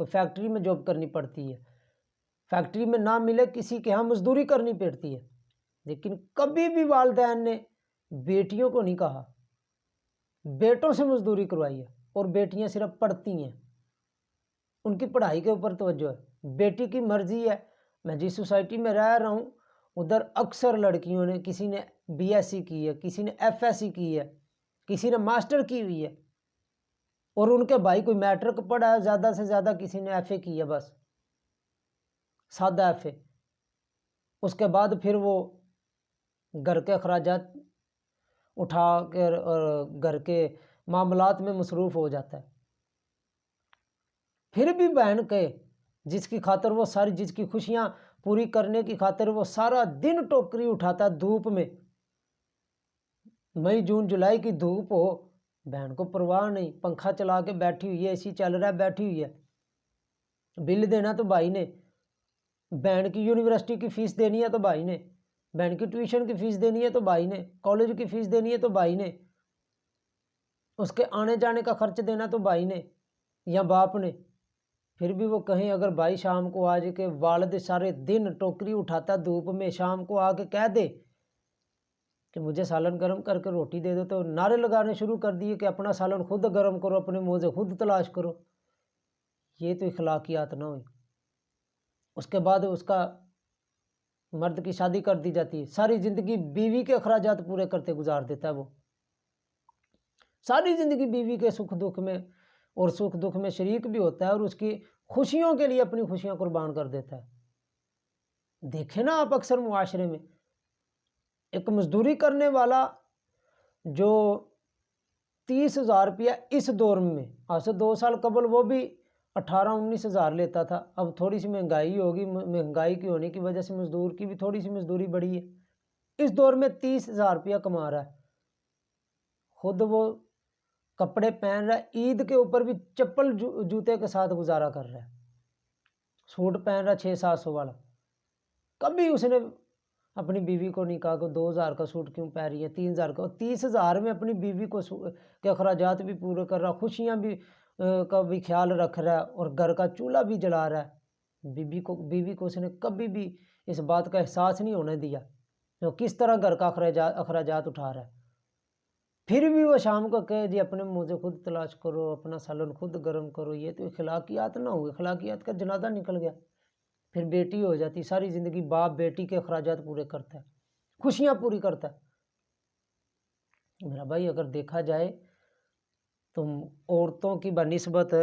کوئی فیکٹری میں جاب کرنی پڑتی ہے، فیکٹری میں نہ ملے کسی کے ہاں مزدوری کرنی پڑتی ہے، لیکن کبھی بھی والدین نے بیٹیوں کو نہیں کہا، بیٹوں سے مزدوری کروائی ہے، اور بیٹیاں صرف پڑھتی ہیں، ان کی پڑھائی کے اوپر توجہ ہے، بیٹی کی مرضی ہے۔ میں جس سوسائٹی میں رہ رہا ہوں ادھر اکثر لڑکیوں نے، کسی نے بی ایس سی کی ہے، کسی نے ایف ایس سی کی ہے، کسی نے ماسٹر کی ہوئی ہے، اور ان کے بھائی کوئی میٹرک پڑھا ہے، زیادہ سے زیادہ کسی نے ایف اے کی ہے، بس سادہ ایف اے۔ اس کے بعد پھر وہ گھر کے اخراجات اٹھا کر اور گھر کے معاملات میں مصروف ہو جاتا ہے۔ پھر بھی بہن کے جس کی خاطر وہ ساری، جس کی خوشیاں پوری کرنے کی خاطر وہ سارا دن ٹوکری اٹھاتا ہے دھوپ میں، مئی جون جولائی کی دھوپ ہو، بہن کو پرواہ نہیں، پنکھا چلا کے بیٹھی ہوئی ہے، اے سی چل رہا ہے بیٹھی ہوئی ہے، بل دینا تو بھائی نے، بہن کی یونیورسٹی کی فیس دینی ہے تو بھائی نے، بہن کی ٹیوشن کی فیس دینی ہے تو بھائی نے، کالج کی فیس دینی ہے تو بھائی نے، اس کے آنے جانے کا خرچ دینا تو بھائی نے یا باپ نے۔ پھر بھی وہ کہیں اگر بھائی شام کو آج کے والد سارے دن ٹوکری اٹھاتا دھوپ میں، شام کو آ کے کہہ دے کہ مجھے سالن گرم کر کے روٹی دے دو، تو نعرے لگانے شروع کر دیے کہ اپنا سالن خود گرم کرو، اپنے منہ سے خود تلاش کرو۔ یہ تو اخلاقیات نہ ہوئی۔ اس کے بعد اس کا مرد کی شادی کر دی جاتی ہے، ساری زندگی بیوی کے اخراجات پورے کرتے گزار دیتا ہے وہ، ساری زندگی بیوی کے سکھ دکھ میں اور سکھ دکھ میں شریک بھی ہوتا ہے، اور اس کی خوشیوں کے لیے اپنی خوشیاں قربان کر دیتا ہے۔ دیکھیں نا آپ اکثر معاشرے میں ایک مزدوری کرنے والا جو 30,000 روپیہ اس دور میں، آج سے 2 سال قبل وہ بھی 18-19 ہزار لیتا تھا، اب تھوڑی سی مہنگائی ہوگی، مہنگائی کی ہونے کی وجہ سے مزدور کی بھی تھوڑی سی مزدوری بڑھی ہے، اس دور میں 30,000 روپیہ کما رہا ہے، خود وہ کپڑے پہن رہا ہے، عید کے اوپر بھی چپل جوتے کے ساتھ گزارا کر رہا ہے، سوٹ پہن رہا ہے 600-700 والا، کبھی اس نے اپنی بیوی کو نہیں کہا کہ 2,000 کا سوٹ کیوں پہن رہی ہے، 3,000 کا، 30,000 میں اپنی بیوی کو کے اخراجات بھی پورے کر رہا، خوشیاں بھی کا بھی خیال رکھ رہا ہے، اور گھر کا چولہا بھی جلا رہا ہے۔ بیوی کو اس نے کبھی بھی اس بات کا احساس نہیں ہونے دیا کہ وہ کس طرح گھر کا اخراجات اٹھا رہا ہے۔ پھر بھی وہ شام کو کہے جی اپنے منہ سے خود تلاش کرو، اپنا سالن خود گرم کرو، یہ تو اخلاقیات نہ ہوئے، اخلاقیات کا جنازہ نکل گیا۔ پھر بیٹی ہو جاتی، ساری زندگی باپ بیٹی کے اخراجات پورے کرتا ہے، خوشیاں پوری کرتا ہے۔ میرا بھائی اگر دیکھا جائے تو عورتوں کی بنسبت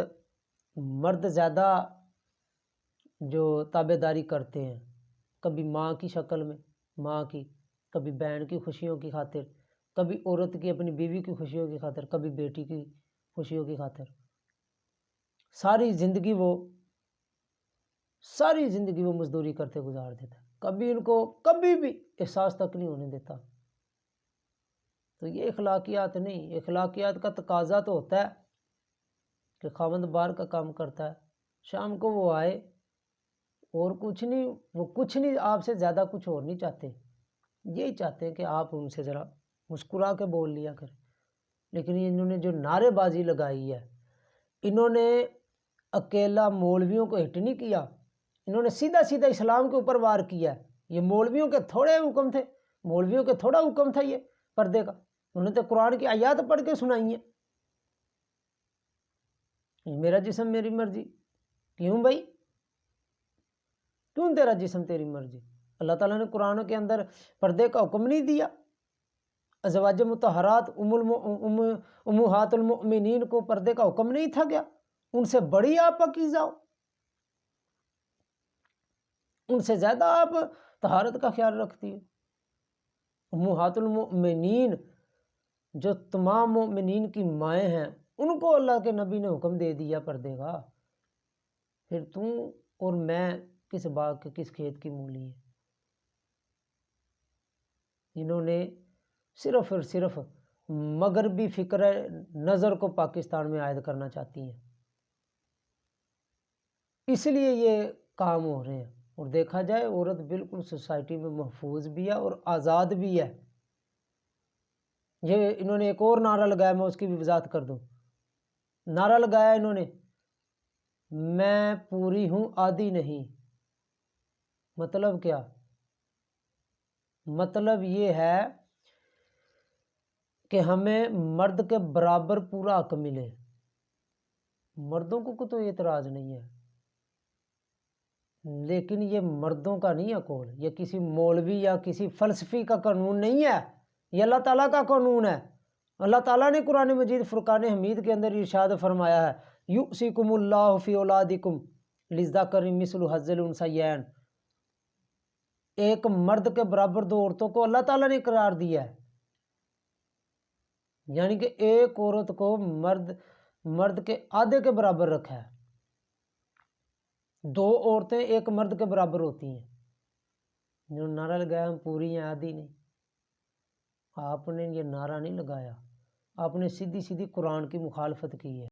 مرد زیادہ جو تابعداری کرتے ہیں، کبھی ماں کی شکل میں، ماں کی، کبھی بہن کی خوشیوں کی خاطر، کبھی عورت کی اپنی بیوی کی خوشیوں کی خاطر، کبھی بیٹی کی خوشیوں کی خاطر، ساری زندگی وہ مزدوری کرتے گزار دیتا ہے، کبھی ان کو کبھی بھی احساس تک نہیں ہونے دیتا۔ تو یہ اخلاقیات نہیں، اخلاقیات کا تقاضا تو ہوتا ہے کہ خاوند باہر کا کام کرتا ہے، شام کو وہ آئے، اور کچھ نہیں، وہ کچھ نہیں، آپ سے زیادہ کچھ اور نہیں چاہتے، یہی چاہتے ہیں کہ آپ ان سے ذرا مسکرا کے بول لیا کریں۔ لیکن انہوں نے جو نعرے بازی لگائی ہے، انہوں نے اکیلا مولویوں کو ہٹ نہیں کیا، انہوں نے سیدھا سیدھا اسلام کے اوپر وار کیا ہے۔ یہ مولویوں کے تھوڑے حکم تھے، مولویوں کے تھوڑا حکم تھا یہ پردے کا، انہوں نے تو قرآن کی آیات پڑھ کے سنائی ہیں، میرا جسم میری مرضی۔ کیوں بھائی، کیوں تیرا جسم تیری مرضی؟ اللہ تعالیٰ نے قرآن کے اندر پردے کا حکم نہیں دیا؟ ازواج مطہرات امہات المؤمنین کو پردے کا حکم نہیں تھا کیا؟ ان سے بڑی آپ پاکیزہ ہو، ان سے زیادہ آپ طہارت کا خیال رکھتی ہو۔ امہات المؤمنین جو تمام مؤمنین کی مائیں ہیں، ان کو اللہ کے نبی نے حکم دے دیا پردے کا، پھر تم اور میں کس باغ کے کس کھیت کی مولی ہے؟ انہوں نے صرف اور صرف مغربی فکر نظر کو پاکستان میں عائد کرنا چاہتی ہیں، اس لیے یہ کام ہو رہے ہیں۔ اور دیکھا جائے عورت بالکل سوسائٹی میں محفوظ بھی ہے اور آزاد بھی ہے۔ یہ انہوں نے ایک اور نعرہ لگایا، میں اس کی بھی وضاحت کر دوں۔ نعرہ لگایا انہوں نے میں پوری ہوں آدھی نہیں۔ مطلب کیا؟ مطلب یہ ہے کہ ہمیں مرد کے برابر پورا حق ملے۔ مردوں کو تو اعتراض نہیں ہے، لیکن یہ مردوں کا نہیں ہے قول، یہ کسی مولوی یا کسی فلسفی کا قانون نہیں ہے، یہ اللہ تعالیٰ کا قانون ہے۔ اللہ تعالیٰ نے قرآن مجید فرقان حمید کے اندر ارشاد فرمایا ہے، یؤسیکم اللہ فی اولادکم للذکر مثل حظ الانثیین۔ ایک مرد کے برابر دو عورتوں کو اللہ تعالیٰ نے قرار دیا ہے، یعنی کہ ایک عورت کو مرد کے آدھے کے برابر رکھا ہے۔ دو عورتیں ایک مرد کے برابر ہوتی ہیں۔ جو نعرہ لگایا ہم پوری ہیں آدھی نہیں، آپ نے یہ نعرہ نہیں لگایا، آپ نے سیدھی سیدھی قرآن کی مخالفت کی ہے۔